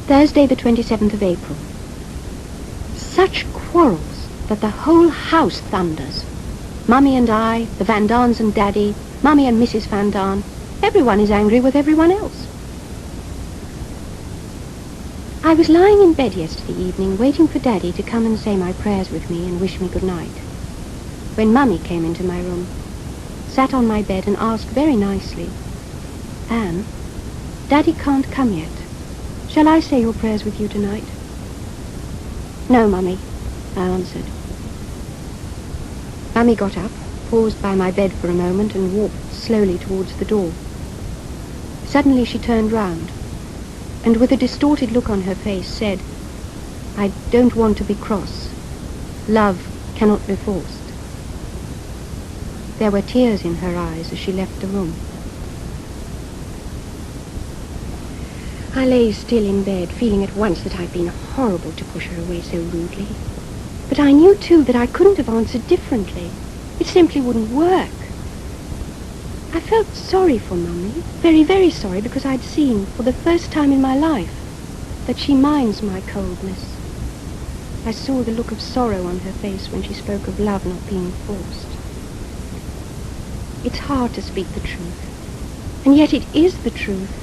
Thursday the 27th of April. Such quarrels that the whole house thunders. Mummy and I, the Van Daans and Daddy, Mummy and Mrs. Van Daan. Everyone is angry with everyone else. I was lying in bed yesterday evening waiting for Daddy to come and say my prayers with me and wish me good night, when Mummy came into my room, sat on my bed and asked very nicely, "Anne, Daddy can't come yet. Shall I say your prayers with you tonight?" "No, Mummy," I answered. Mummy got up, paused by my bed for a moment and walked slowly towards the door. Suddenly she turned round and with a distorted look on her face said, "I don't want to be cross. Love cannot be forced." There were tears in her eyes as she left the room. I lay still in bed, feeling at once that I'd been horrible to push her away so rudely. But I knew, too, that I couldn't have answered differently. It simply wouldn't work. I felt sorry for Mummy, very, very sorry, because I'd seen, for the first time in my life, that she minds my coldness. I saw the look of sorrow on her face when she spoke of love not being forced. It's hard to speak the truth, and yet it is the truth.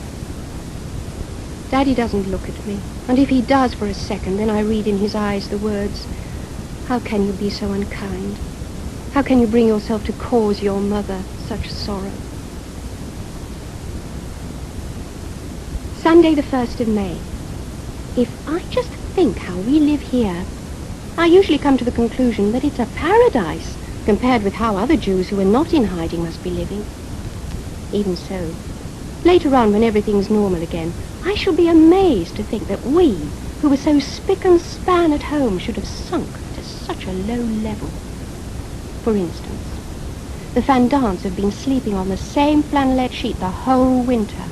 Daddy doesn't look at me, and if he does for a second, then I read in his eyes the words, "How can you be so unkind? How can you bring yourself to cause your mother such sorrow?" Sunday the 1st of May. If I just think how we live here, I usually come to the conclusion that it's a paradise compared with how other Jews who are not in hiding must be living. Even so, later on when everything's normal again, I shall be amazed to think that we, who were so spick and span at home, should have sunk to such a low level. For instance, the Van Daans have been sleeping on the same flannelette sheet the whole winter.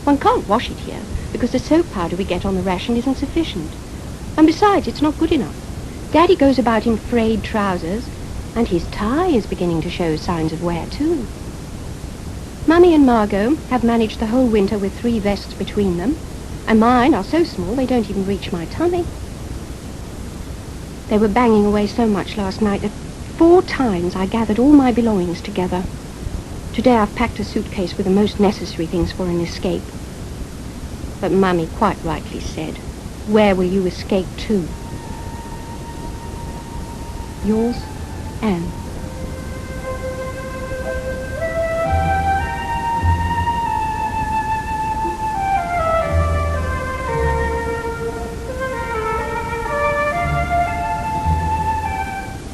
One can't wash it here because the soap powder we get on the ration isn't sufficient. And besides, it's not good enough. Daddy goes about in frayed trousers, and his tie is beginning to show signs of wear too. Mummy and Margot have managed the whole winter with 3 vests between them, and mine are so small they don't even reach my tummy. They were banging away so much last night that 4 times I gathered all my belongings together. Today I've packed a suitcase with the most necessary things for an escape. But Mummy quite rightly said, "Where will you escape to?" Yours, Anne.